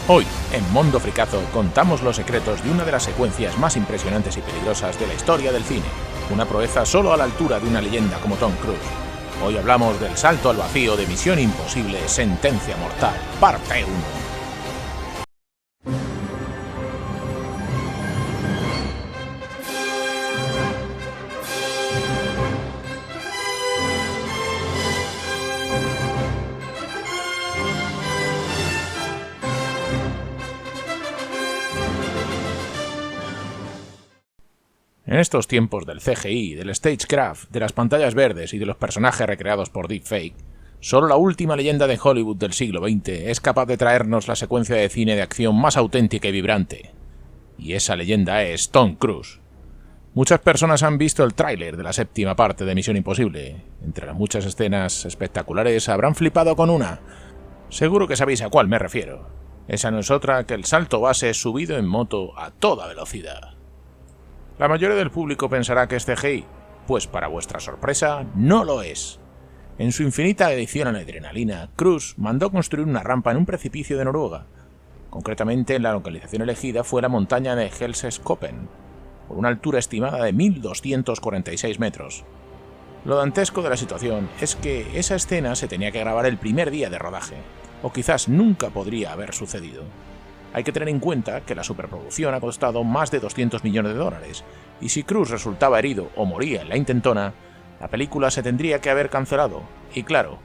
Hoy, en Mondo Frikazo, contamos los secretos de una de las secuencias más impresionantes y peligrosas de la historia del cine. Una proeza solo a la altura de una leyenda como Tom Cruise. Hoy hablamos del salto al vacío de Misión Imposible, Sentencia Mortal Parte 1. En estos tiempos del CGI, del stagecraft, de las pantallas verdes y de los personajes recreados por deepfake, solo la última leyenda de Hollywood del siglo XX es capaz de traernos la secuencia de cine de acción más auténtica y vibrante. Y esa leyenda es Tom Cruise. Muchas personas han visto el tráiler de la séptima parte de Misión Imposible. Entre las muchas escenas espectaculares habrán flipado con una. Seguro que sabéis a cuál me refiero. Esa no es otra que el salto base subido en moto a toda velocidad. La mayoría del público pensará que es CGI, pues para vuestra sorpresa, no lo es. En su infinita adicción a la adrenalina, Cruise mandó construir una rampa en un precipicio de Noruega. Concretamente, la localización elegida fue la montaña de Helseskopen, por una altura estimada de 1.246 metros. Lo dantesco de la situación es que esa escena se tenía que grabar el primer día de rodaje, o quizás nunca podría haber sucedido. Hay que tener en cuenta que la superproducción ha costado más de 200 millones de dólares, y si Cruise resultaba herido o moría en la intentona, la película se tendría que haber cancelado, y claro,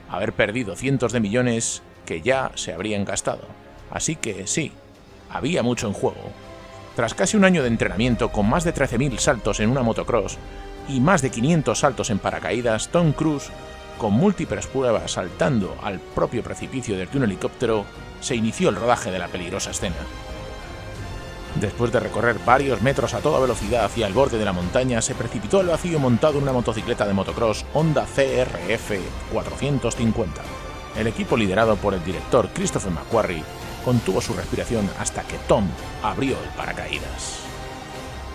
haber perdido cientos de millones que ya se habrían gastado. Así que sí, había mucho en juego. Tras casi un año de entrenamiento con más de 13.000 saltos en una motocross y más de 500 saltos en paracaídas, Tom Cruise, con múltiples pruebas saltando al propio precipicio desde un helicóptero, se inició el rodaje de la peligrosa escena. Después de recorrer varios metros a toda velocidad hacia el borde de la montaña, se precipitó al vacío montado en una motocicleta de motocross Honda CRF 450. El equipo liderado por el director Christopher McQuarrie contuvo su respiración hasta que Tom abrió el paracaídas.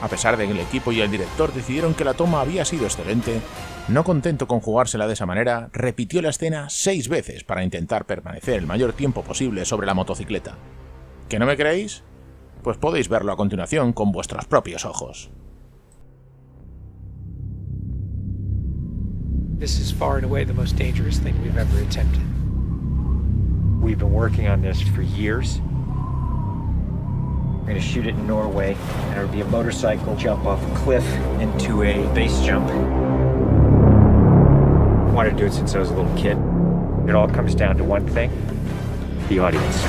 A pesar de que el equipo y el director decidieron que la toma había sido excelente, no contento con jugársela de esa manera, repitió la escena 6 veces para intentar permanecer el mayor tiempo posible sobre la motocicleta. ¿Que no me creéis? Pues podéis verlo a continuación con vuestros propios ojos. This is far and away the most dangerous thing we've ever attempted. We've been working on this for years. We're going to shoot it in Norway, and it'll be a motorcycle jump off a cliff into a base jump. I wanted to do it since I was a little kid. It all comes down to one thing: the audience.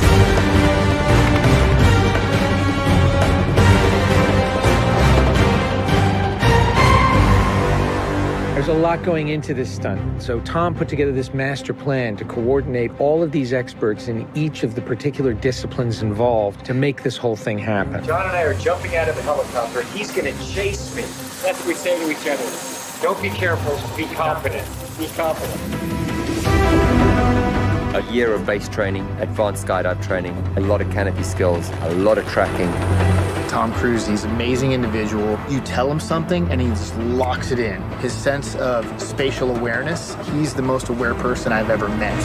There's a lot going into this stunt, so Tom put together this master plan to coordinate all of these experts in each of the particular disciplines involved to make this whole thing happen. John and I are jumping out of the helicopter. He's going to chase me. That's what we say to each other. Don't be careful, be confident. Be confident. A year of base training, advanced skydive training, a lot of canopy skills, a lot of tracking. Tom Cruise, he's an amazing individual. You tell him something and he just locks it in. His sense of spatial awareness, he's the most aware person I've ever met.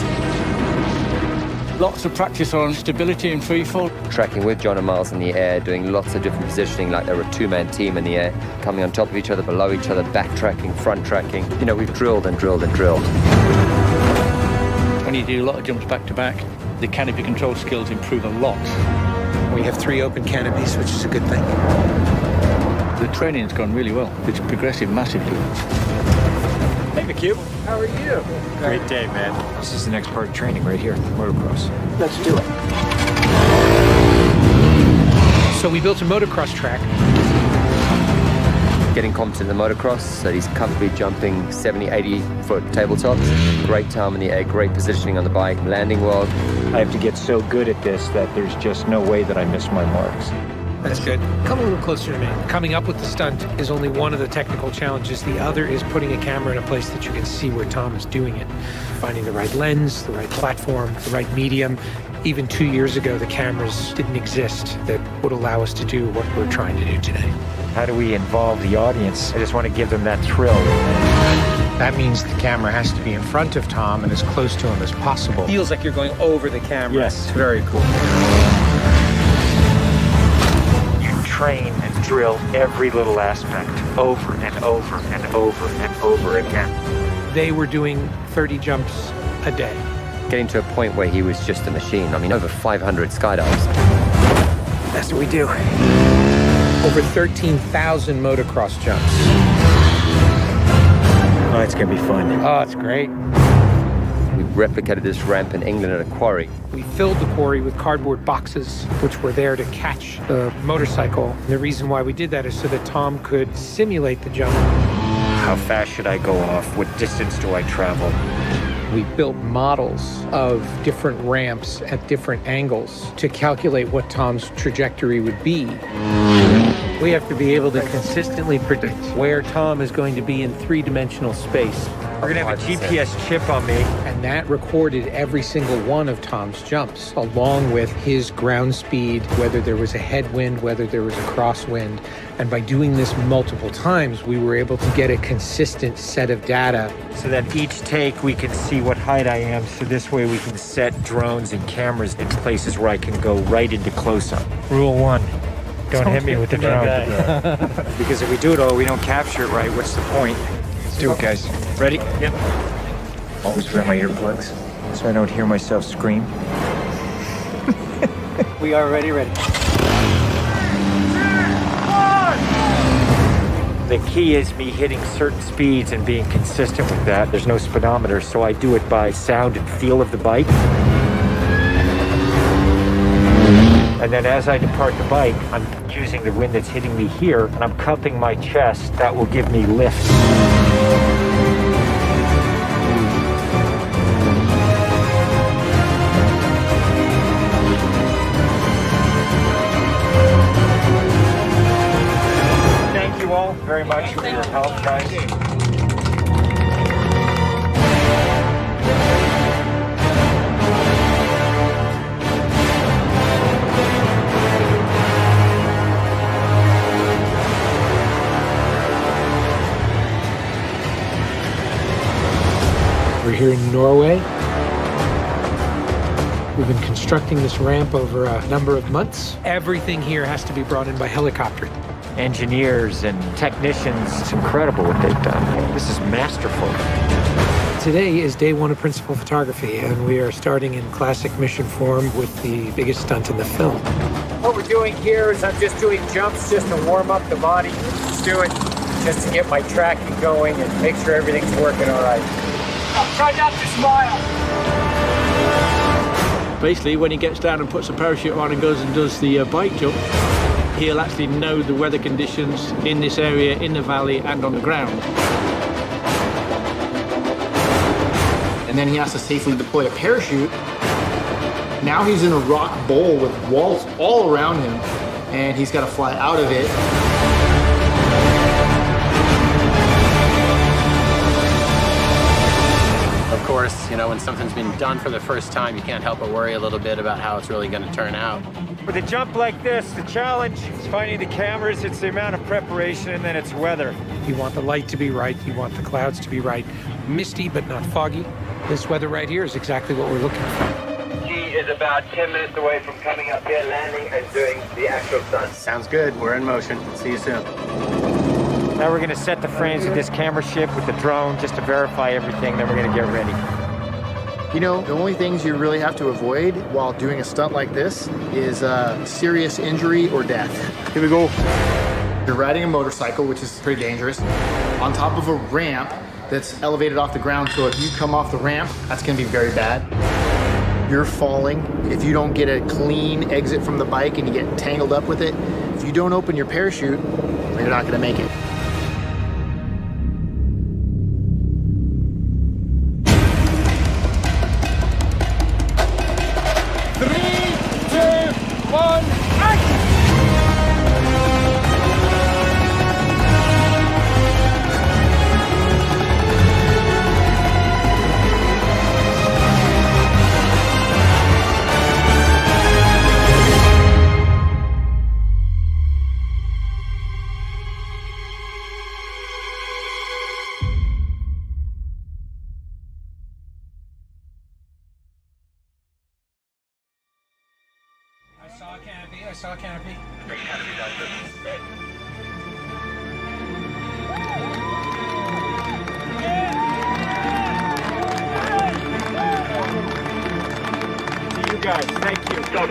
Lots of practice on stability and freefall. Tracking with John and Miles in the air, doing lots of different positioning like they're a two-man team in the air, coming on top of each other, below each other, backtracking, front tracking. You know, we've drilled and drilled and drilled. When you do a lot of jumps back to back, the canopy control skills improve a lot. We have 3 open canopies, which is a good thing. The training's gone really well. It's progressive massively. Hey, McHugh. How are you? Great day, man. This is the next part of training right here, motocross. Let's do it. So we built a motocross track. Getting competent in the motocross, so he's comfortably jumping 70, 80-foot tabletops. Great time in the air, great positioning on the bike, landing well. I have to get so good at this that there's just no way that I miss my marks. That's good. Come a little closer to me. Coming up with the stunt is only one of the technical challenges. The other is putting a camera in a place that you can see where Tom is doing it. Finding the right lens, the right platform, the right medium. Even 2 years ago, the cameras didn't exist that would allow us to do what we're trying to do today. How do we involve the audience? I just want to give them that thrill. That means the camera has to be in front of Tom and as close to him as possible. Feels like you're going over the camera. Yes. It's very cool. You train and drill every little aspect over and over and over and over again. They were doing 30 jumps a day. Getting to a point where he was just a machine. I mean, over 500 skydives. That's what we do. Over 13,000 motocross jumps. Oh, it's gonna be fun. Oh, it's great. We replicated this ramp in England at a quarry. We filled the quarry with cardboard boxes, which were there to catch the motorcycle. And the reason why we did that is so that Tom could simulate the jump. How fast should I go off? What distance do I travel? We built models of different ramps at different angles to calculate what Tom's trajectory would be. We have to be able to consistently predict where Tom is going to be in three-dimensional space. We're gonna have a GPS chip on me. And that recorded every single one of Tom's jumps, along with his ground speed, whether there was a headwind, whether there was a crosswind. And by doing this multiple times, we were able to get a consistent set of data. So that each take we can see what height I am, so this way we can set drones and cameras in places where I can go right into close-up. Rule 1, don't hit me with the drone. Because if we do it all, we don't capture it right, what's the point? Let's do it, guys. Ready? Yep. Always wear my earplugs so I don't hear myself scream. We are ready. The key is me hitting certain speeds and being consistent with that. There's no speedometer, so I do it by sound and feel of the bike. And then as I depart the bike, I'm using the wind that's hitting me here, and I'm cupping my chest. That will give me lift. Thank you all very much for your help, guys. We're here in Norway. We've been constructing this ramp over a number of months. Everything here has to be brought in by helicopter. Engineers and technicians, it's incredible what they've done. This is masterful. Today is day one of principal photography, and we are starting in classic mission form with the biggest stunt in the film. What we're doing here is I'm just doing jumps just to warm up the body. Just do it just to get my tracking going and make sure everything's working all right. Try not to smile. Basically, when he gets down and puts a parachute on and goes and does the bike jump, he'll actually know the weather conditions in this area, in the valley, and on the ground. And then he has to safely deploy a parachute. Now he's in a rock bowl with walls all around him, and he's got to fly out of it. Of course, you know, when something's been done for the first time, you can't help but worry a little bit about how it's really going to turn out. With a jump like this, the challenge is finding the cameras, it's the amount of preparation, and then it's weather. You want the light to be right, you want the clouds to be right. Misty, but not foggy. This weather right here is exactly what we're looking for. He is about 10 minutes away from coming up here, landing, and doing the actual stunt. Sounds good. We're in motion. See you soon. Now we're going to set the frames of this camera ship with the drone just to verify everything, then we're going to get ready. You know, the only things you really have to avoid while doing a stunt like this is serious injury or death. Here we go. You're riding a motorcycle, which is pretty dangerous, on top of a ramp that's elevated off the ground, so if you come off the ramp, that's gonna be very bad. You're falling. If you don't get a clean exit from the bike and you get tangled up with it, if you don't open your parachute, you're not gonna make it. I saw a canopy. See you guys. Thank you. Now,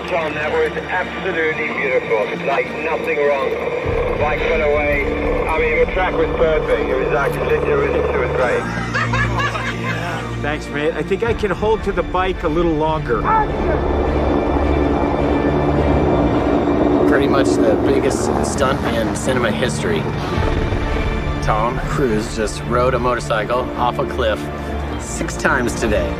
Tom, that was absolutely beautiful. Like, nothing wrong. Bike went away. I mean, the track was perfect. It was actually, it was great. Thanks, mate. I think I can hold to the bike a little longer. Pretty much the biggest stunt in cinema history. Tom Cruise just rode a motorcycle off a cliff 6 times today.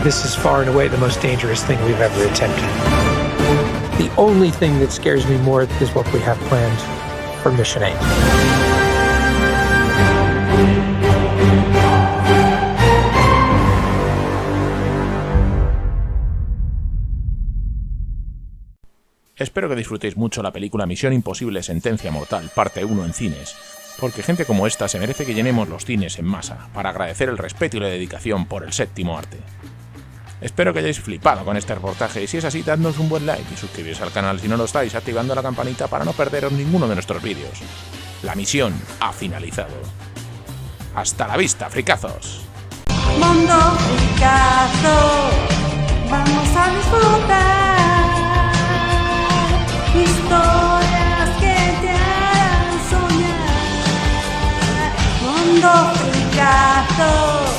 This is far and away the most dangerous thing we've ever attempted. The only thing that scares me more is what we have planned for Mission 8. Espero que disfrutéis mucho la película Misión Imposible, Sentencia Mortal Parte 1 en cines, porque gente como esta se merece que llenemos los cines en masa, para agradecer el respeto y la dedicación por el séptimo arte. Espero que hayáis flipado con este reportaje y si es así, dadnos un buen like y suscribiros al canal si no lo estáis, activando la campanita para no perderos ninguno de nuestros vídeos. La misión ha finalizado. Hasta la vista, frikazos. Mondo Frikazo, vamos a disfrutar historias que te harán soñar. Mondo Frikazo.